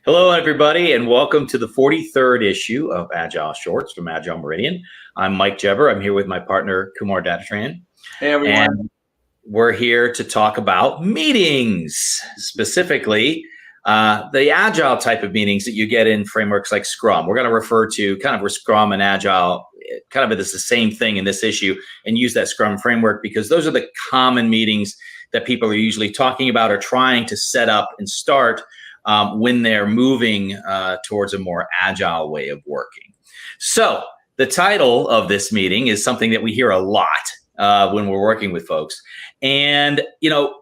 Hello, everybody, and welcome to the 43rd issue of Agile Shorts from Agile Meridian. I'm Mike Jebber. I'm here with my partner, Kumar Datatran. Hey, everyone. And we're here to talk about meetings, specifically the Agile type of meetings that you get in frameworks like Scrum. We're going to refer to kind of where Scrum and Agile kind of is the same thing in this issue and use that Scrum framework because those are the common meetings that people are usually talking about or trying to set up and start when they're moving towards a more agile way of working. So the title of this meeting is something that we hear a lot when we're working with folks. And,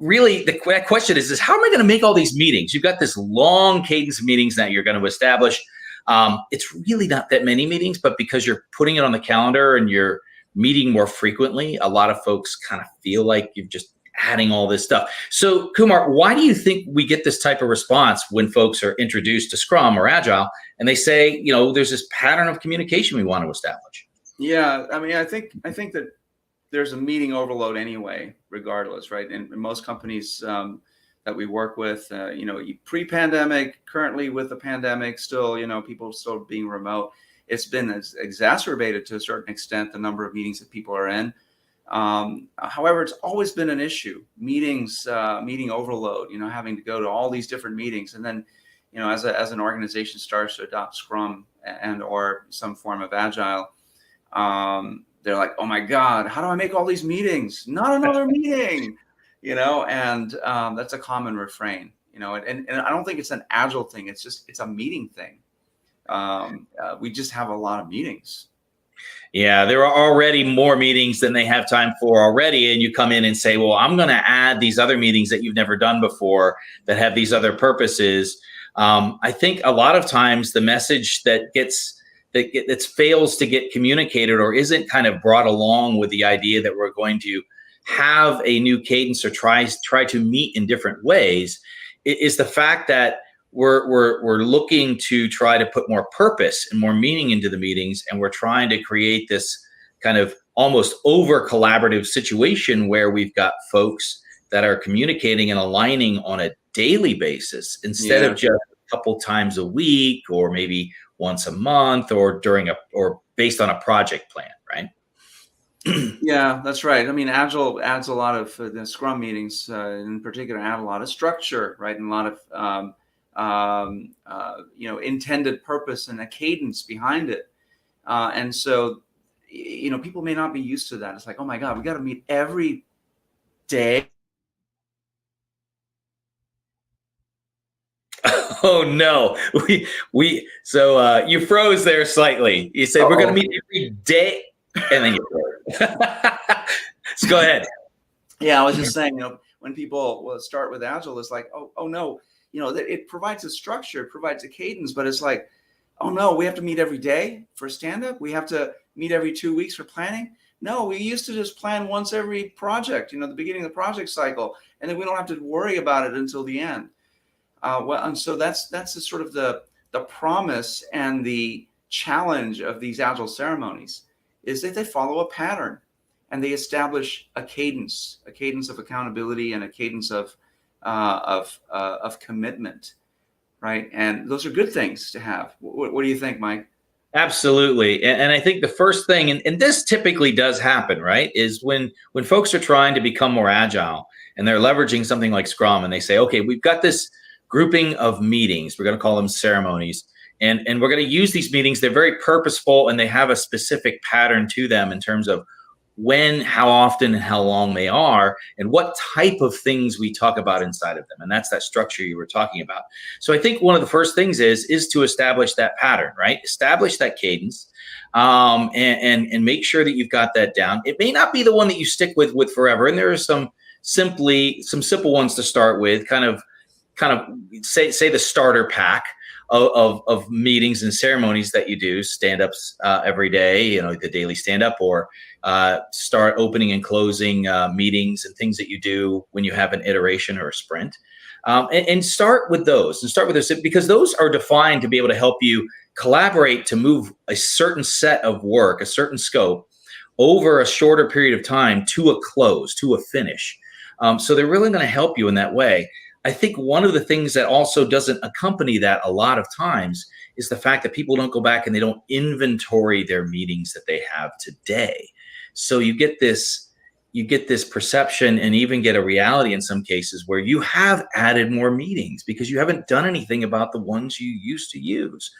really the question is how am I going to make all these meetings? You've got this long cadence of meetings that you're going to establish. It's really not that many meetings, but because you're putting it on the calendar and you're meeting more frequently, a lot of folks kind of feel like you've just adding all this stuff. So Kumar, why do you think we get this type of response when folks are introduced to Scrum or Agile and they say, there's this pattern of communication we want to establish? Yeah, I mean, I think that there's a meeting overload anyway, regardless, right? And most companies that we work with, pre-pandemic, currently with the pandemic, still, people still being remote, it's been exacerbated to a certain extent, the number of meetings that people are in. However, it's always been an issue, meeting overload, having to go to all these different meetings. And then, as an organization starts to adopt Scrum and or some form of Agile, they're like, oh my God, how do I make all these meetings? Not another meeting, and that's a common refrain, and I don't think it's an Agile thing. It's a meeting thing. We just have a lot of meetings. Yeah, there are already more meetings than they have time for already. And you come in and say, well, I'm going to add these other meetings that you've never done before that have these other purposes. I think a lot of times the message that fails to get communicated or isn't kind of brought along with the idea that we're going to have a new cadence or try to meet in different ways is the fact that we're looking to try to put more purpose and more meaning into the meetings, and we're trying to create this kind of almost over collaborative situation where we've got folks that are communicating and aligning on a daily basis instead of just a couple times a week or maybe once a month or or based on a project plan, right? Yeah, that's right. I mean, Agile adds a lot of the Scrum meetings in particular add a lot of structure, right, and a lot of intended purpose and a cadence behind it. And so, people may not be used to that. It's like, oh my God, we got to meet every day. Oh no, so you froze there slightly. You said we're going to meet every day, and then you froze. So go ahead. Yeah, I was just saying, when people will start with Agile, it's like, oh no. It provides a structure, it provides a cadence, but it's like, oh no, we have to meet every day for stand-up. We have to meet every 2 weeks for planning. No, we used to just plan once every project, the beginning of the project cycle, and then we don't have to worry about it until the end. And so that's the sort of the promise and the challenge of these Agile ceremonies is that they follow a pattern and they establish a cadence of accountability and a cadence of commitment, right? And those are good things to have. What do you think, Mike? Absolutely. And I think the first thing, and this typically does happen, right, is when folks are trying to become more agile and they're leveraging something like Scrum and they say, okay, we've got this grouping of meetings, we're going to call them ceremonies, and we're going to use these meetings. They're very purposeful and they have a specific pattern to them in terms of when, how often, and how long they are, and what type of things we talk about inside of them. And that's that structure you were talking about. So I think one of the first things is to establish that pattern, right? Establish that cadence, and make sure that you've got that down. It may not be the one that you stick with forever. And there are some simple ones to start with, kind of say the starter pack of meetings and ceremonies that you do, stand-ups every day, the daily stand-up, or start opening and closing meetings and things that you do when you have an iteration or a sprint. And start with those because those are defined to be able to help you collaborate to move a certain set of work, a certain scope over a shorter period of time to a close, to a finish. So they're really going to help you in that way. I think one of the things that also doesn't accompany that a lot of times is the fact that people don't go back and they don't inventory their meetings that they have today. So you get this perception and even get a reality in some cases where you have added more meetings because you haven't done anything about the ones you used to use.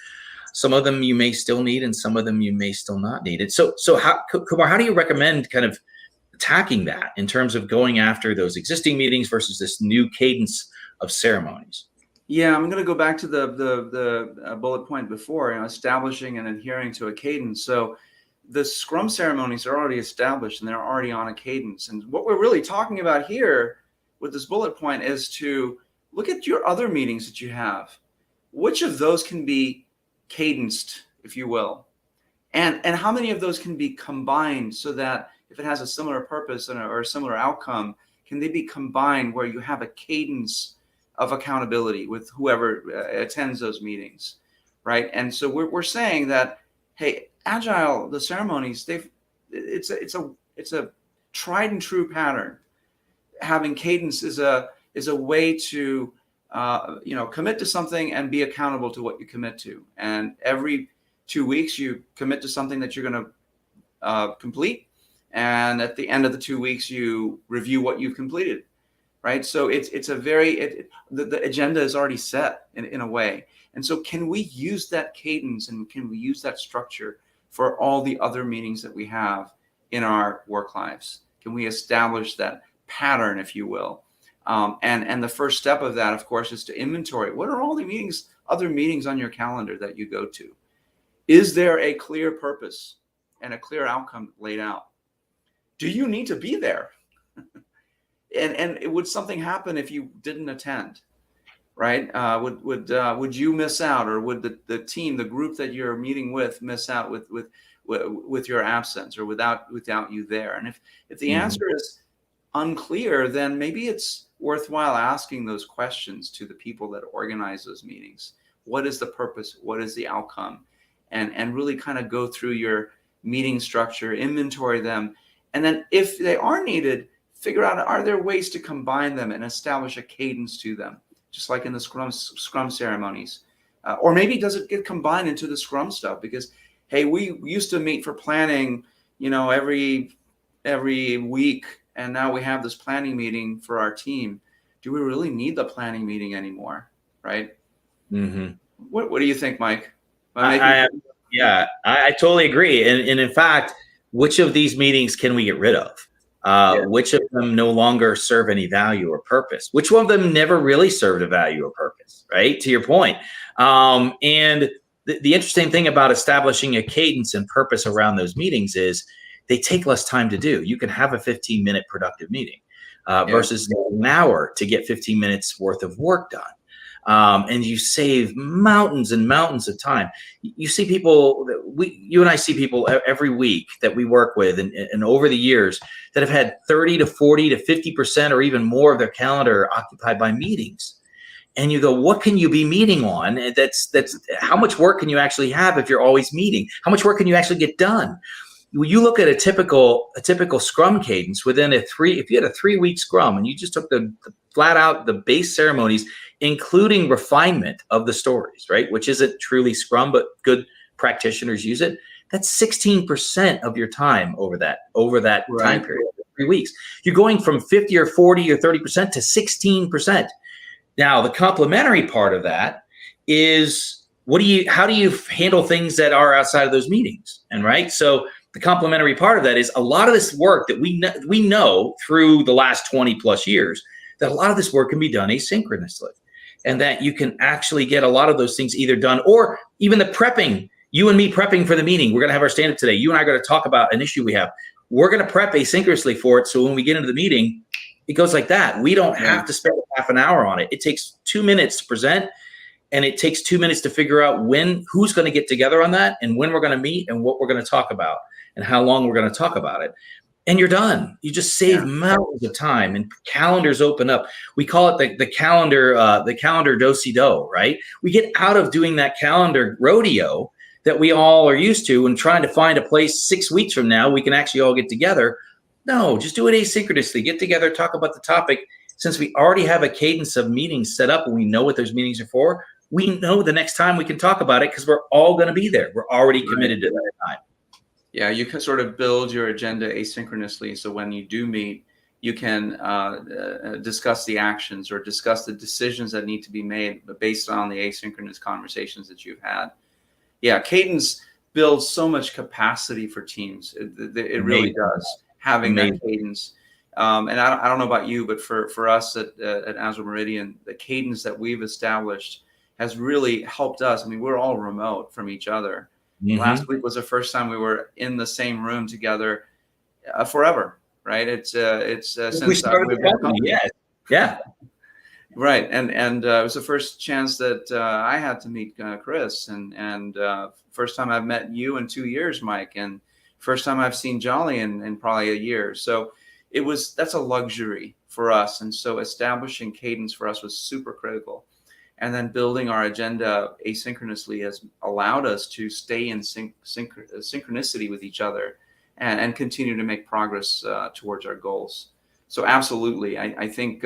Some of them you may still need and some of them you may still not need it. So how, Kumar, how do you recommend kind of attacking that in terms of going after those existing meetings versus this new cadence of ceremonies? Yeah, I'm going to go back to the bullet point before, establishing and adhering to a cadence. So the Scrum ceremonies are already established and they're already on a cadence. And what we're really talking about here with this bullet point is to look at your other meetings that you have. Which of those can be cadenced, if you will? And how many of those can be combined so that if it has a similar purpose or a similar outcome, can they be combined where you have a cadence of accountability with whoever attends those meetings, right? And so we're saying that, hey, Agile, the ceremonies, it's a tried and true pattern. Having cadence is a way to commit to something and be accountable to what you commit to. And every 2 weeks you commit to something that you're going to complete, and at the end of the 2 weeks you review what you've completed, right? So the agenda is already set in a way. And so can we use that cadence and can we use that structure for all the other meetings that we have in our work lives? Can we establish that pattern, if you will? And the first step of that, of course, is to inventory. What are all the other meetings on your calendar that you go to? Is there a clear purpose and a clear outcome laid out? Do you need to be there? and would something happen if you didn't attend? Right? Would you miss out, or would the team, the group that you're meeting with, miss out with your absence or without you there? And if the answer is unclear, then maybe it's worthwhile asking those questions to the people that organize those meetings. What is the purpose? What is the outcome? And really kind of go through your meeting structure, inventory them, and then if they are needed, figure out, are there ways to combine them and establish a cadence to them, just like in the Scrum ceremonies? Or maybe does it get combined into the Scrum stuff? Because, hey, we used to meet for planning, every week, and now we have this planning meeting for our team. Do we really need the planning meeting anymore, right? Mm-hmm. What do you think, Mike? I totally agree. And in fact, which of these meetings can we get rid of? Which of them no longer serve any value or purpose? Which one of them never really served a value or purpose, right? To your point. And the interesting thing about establishing a cadence and purpose around those meetings is they take less time to do. You can have a 15-minute productive meeting versus an hour to get 15 minutes worth of work done. And you save mountains and mountains of time. You see people, you and I see people every week that we work with and over the years that have had 30 to 40 to 50% or even more of their calendar occupied by meetings. And you go, what can you be meeting on? That's how much work can you actually have if you're always meeting? How much work can you actually get done? When you look at a typical Scrum cadence if you had a 3-week Scrum and you just took the flat out the base ceremonies, including refinement of the stories, right? Which isn't truly Scrum, but good practitioners use it. That's 16% of your time over that time period, 3 weeks. You're going from 50 or 40 or 30% to 16%. Now, the complementary part of that is how do you handle things that are outside of those meetings? And right, so the complementary part of that is a lot of this work that we know through the last 20 plus years that a lot of this work can be done asynchronously, and that you can actually get a lot of those things either done or even the prepping. You and me prepping for the meeting. We're going to have our stand-up today. You and I are going to talk about an issue we have. We're going to prep asynchronously for it. So when we get into the meeting, it goes like that. We don't have to spend half an hour on it. It takes 2 minutes to present, and it takes 2 minutes to figure out who's going to get together on that and when we're going to meet and what we're going to talk about and how long we're going to talk about it. And you're done. You just save mountains of time, and calendars open up. We call it the calendar do-si-do, right? We get out of doing that calendar rodeo that we all are used to and trying to find a place 6 weeks from now we can actually all get together. No, just do it asynchronously. Get together, talk about the topic, since we already have a cadence of meetings set up and we know what those meetings are for, we know the next time we can talk about it because we're all going to be there. We're already committed to that time. Yeah, you can sort of build your agenda asynchronously. So when you do meet, you can discuss the actions or discuss the decisions that need to be made based on the asynchronous conversations that you've had. Yeah, cadence builds so much capacity for teams. It really does, having that cadence. And I don't know about you, but for us at Agile Meridian, the cadence that we've established has really helped us. I mean, we're all remote from each other. Last week was the first time we were in the same room together forever, right? It's since we started the company. Yeah. Right, and it was the first chance that I had to meet Chris, and first time I've met you in 2 years, Mike, and first time I've seen Jolly in probably a year. So that's a luxury for us, and so establishing cadence for us was super critical. And then building our agenda asynchronously has allowed us to stay in synchronicity with each other and continue to make progress towards our goals. So absolutely, I think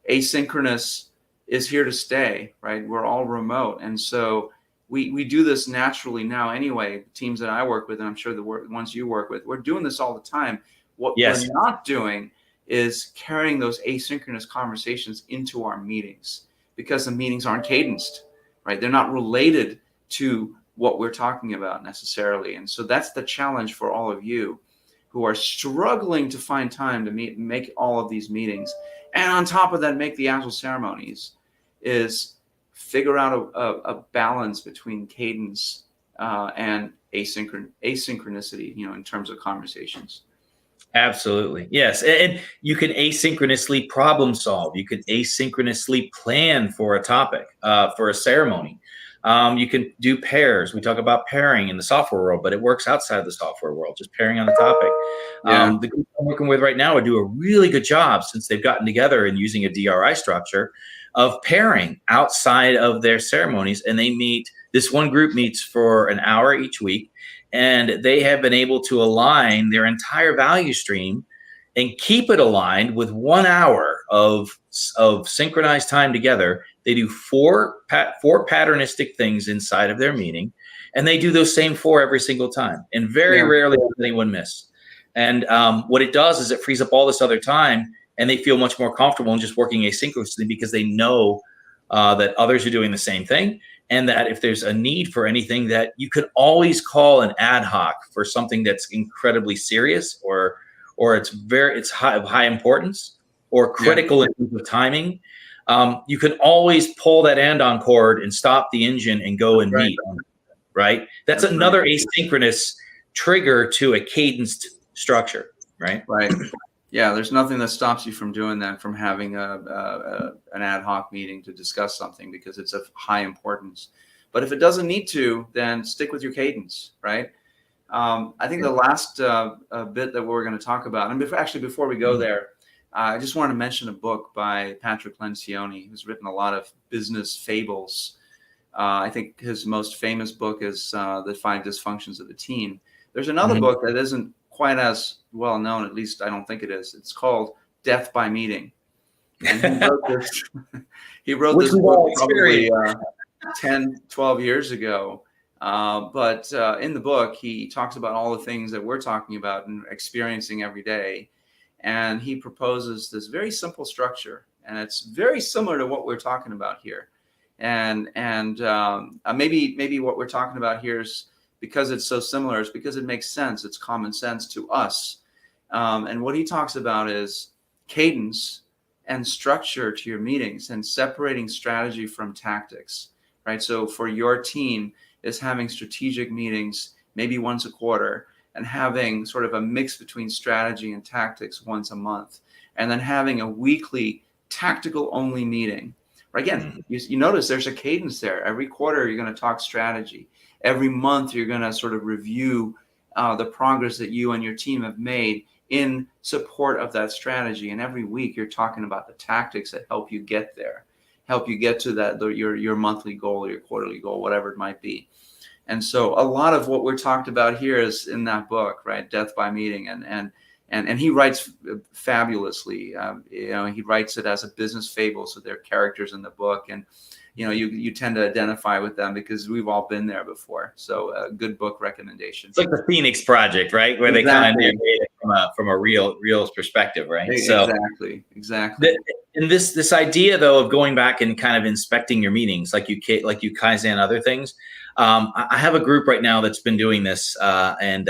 asynchronous is here to stay, right? We're all remote. And so we do this naturally now anyway. Teams that I work with, and I'm sure the ones you work with, we're doing this all the time. What we're not doing is carrying those asynchronous conversations into our meetings, because the meetings aren't cadenced, right? They're not related to what we're talking about necessarily. And so that's the challenge for all of you who are struggling to find time to make all of these meetings. And on top of that, make the Agile ceremonies, is figure out a balance between cadence and asynchronicity, in terms of conversations. Absolutely. Yes. And you can asynchronously problem solve. You can asynchronously plan for a topic, for a ceremony. You can do pairs. We talk about pairing in the software world, but it works outside of the software world, just pairing on the topic. The group I'm working with right now would do a really good job, since they've gotten together and using a DRI structure, of pairing outside of their ceremonies. And this one group meets for an hour each week. And they have been able to align their entire value stream and keep it aligned with 1 hour of synchronized time together. They do four patternistic things inside of their meeting, and they do those same 4 every single time. And very rarely does anyone miss. And what it does is it frees up all this other time, and they feel much more comfortable in just working asynchronously, because they know that others are doing the same thing. And that if there's a need for anything, that you could always call an ad hoc for something that's incredibly serious, or it's high importance, or critical in terms of timing. You can always pull that andon cord and stop the engine and go and meet. Right? That's another asynchronous trigger to a cadenced structure. Right. Right. Yeah, there's nothing that stops you from doing that, from having an ad hoc meeting to discuss something, because it's of high importance. But if it doesn't need to, then stick with your cadence, right? I think the last bit that we're going to talk about, and before we go there, I just want to mention a book by Patrick Lencioni, who's written a lot of business fables. I think his most famous book is The 5 Dysfunctions of the Team. There's another book that isn't quite as well known, at least I don't think it is. It's called Death by Meeting. And he wrote this book probably 10, 12 years ago. But in the book, he talks about all the things that we're talking about and experiencing every day. And he proposes this very simple structure, and it's very similar to what we're talking about here. And maybe what we're talking about here is, because it's so similar, is because it makes sense. It's common sense to us. And what he talks about is cadence and structure to your meetings, and separating strategy from tactics, right? So for your team, is having strategic meetings maybe once a quarter, and having sort of a mix between strategy and tactics once a month, and then having a weekly tactical only meeting. Again, you notice there's a cadence there. Every quarter, you're going to talk strategy. Every month, you're going to sort of review the progress that you and your team have made in support of that strategy. And every week, you're talking about the tactics that help you get there, help you get to that your monthly goal or your quarterly goal, whatever it might be. And so a lot of what we're talked about here is in that book, right? Death by Meeting. And and he writes fabulously. He writes it as a business fable, so there are characters in the book, and you tend to identify with them because we've all been there before. So a good book recommendation. It's like the Phoenix Project, right? Where they kind of narrate it from a real perspective, right? Exactly. And this idea though of going back and kind of inspecting your meetings, like you Kaizen other things. I have a group right now that's been doing this, and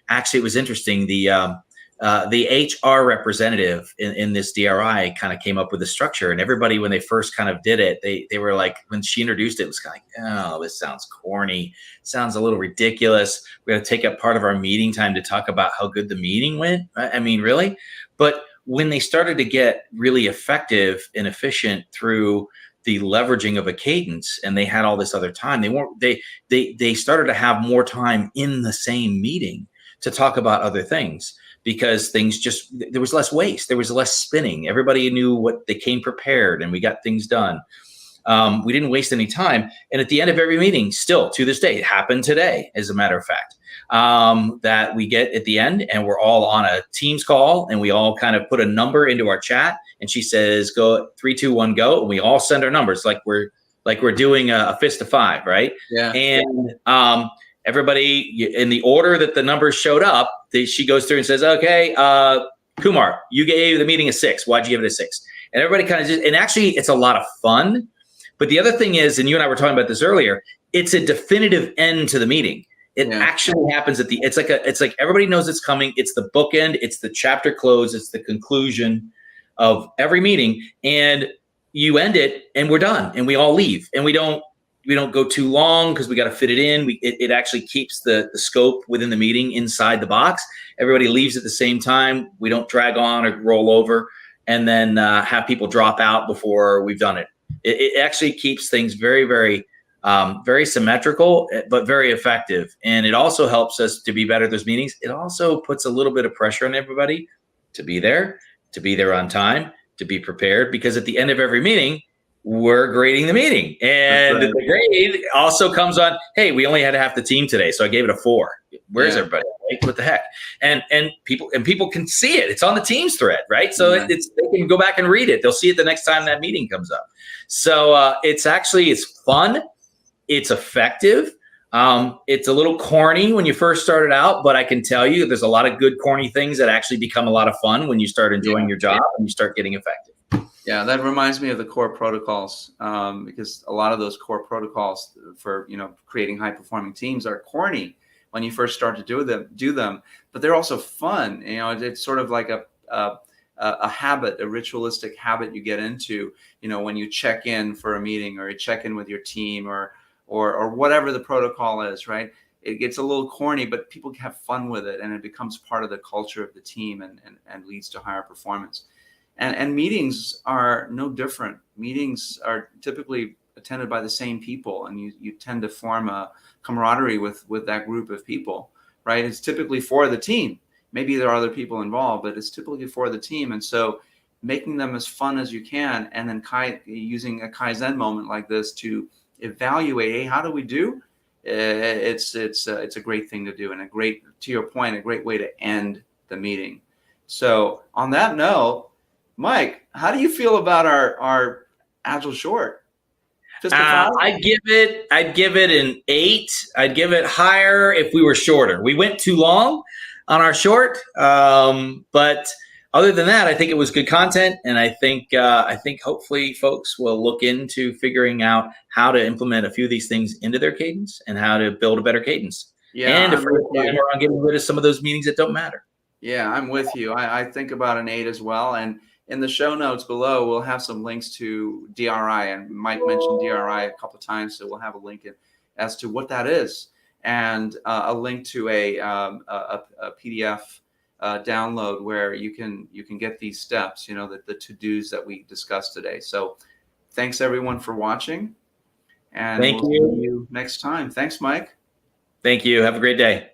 actually it was interesting. The HR representative in this DRI kind of came up with a structure, and everybody, when they first kind of did it, they were like, when she introduced it, it was kind of like, oh, this sounds corny, sounds a little ridiculous. We're going to take up part of our meeting time to talk about how good the meeting went. I mean, really? But when they started to get really effective and efficient through the leveraging of a cadence, and they had all this other time, they started to have more time in the same meeting to talk about other things, because there was less waste, there was less spinning. Everybody knew what they came prepared, and we got things done. We didn't waste any time. And at the end of every meeting, still to this day, it happened today, as a matter of fact, that we get at the end and we're all on a Teams call, and we all kind of put a number into our chat, and she says, go 3, 2, 1, go. And we all send our numbers like we're doing a fist of 5, right? Yeah. And everybody, in the order that the numbers showed up, she goes through and says, okay, Kumar, you gave the meeting a 6. Why'd you give it a 6? And everybody kind of and actually it's a lot of fun. But the other thing is, and you and I were talking about this earlier, it's a definitive end to the meeting. It actually happens it's like everybody knows it's coming. It's the bookend, it's the chapter close, it's the conclusion of every meeting. And you end it and we're done, and we all leave, and we don't go too long because we got to fit it in. It actually keeps the scope within the meeting inside the box. Everybody leaves at the same time. We don't drag on or roll over and then have people drop out before we've done it. It actually keeps things very, very, very symmetrical, but very effective. And it also helps us to be better at those meetings. It also puts a little bit of pressure on everybody to be there on time, to be prepared, because at the end of every meeting, we're grading the meeting, and the grade also comes on, hey, we only had half the team today, so I gave it a 4. Where's everybody? Like, what the heck? And people can see it. It's on the Teams thread, right? So they can go back and read it. They'll see it the next time that meeting comes up. So it's fun. It's effective. It's a little corny when you first started out, but I can tell you there's a lot of good corny things that actually become a lot of fun when you start enjoying your job and you start getting effective. Yeah, that reminds me of the core protocols, because a lot of those core protocols for creating high performing teams are corny when you first start to do them, but they're also fun. It's sort of like a habit, a ritualistic habit you get into. When you check in for a meeting, or you check in with your team, or whatever the protocol is, right? It gets a little corny, but people have fun with it, and it becomes part of the culture of the team, and leads to higher performance. And meetings are no different. Meetings are typically attended by the same people, and you tend to form a camaraderie with that group of people, right? It's typically for the team. Maybe there are other people involved, but it's typically for the team. And so making them as fun as you can, and then using a Kaizen moment like this to evaluate, hey, how do we do? It's a great thing to do, and to your point, a great way to end the meeting. So on that note, Mike, how do you feel about our Agile short? I'd give it an 8. I'd give it higher if we were shorter. We went too long on our short, but other than that, I think it was good content, and I think hopefully folks will look into figuring out how to implement a few of these things into their cadence, and how to build a better cadence. Yeah, and if we're on getting rid of some of those meetings that don't matter. Yeah, I'm with you. I think about an 8 as well, and in the show notes below, we'll have some links to DRI, and Mike mentioned DRI a couple of times, so we'll have a link as to what that is, and a link to a PDF download where you can get these steps, the to-dos that we discussed today. So thanks everyone for watching, and we'll see you next time. Thanks, Mike. Thank you. Have a great day.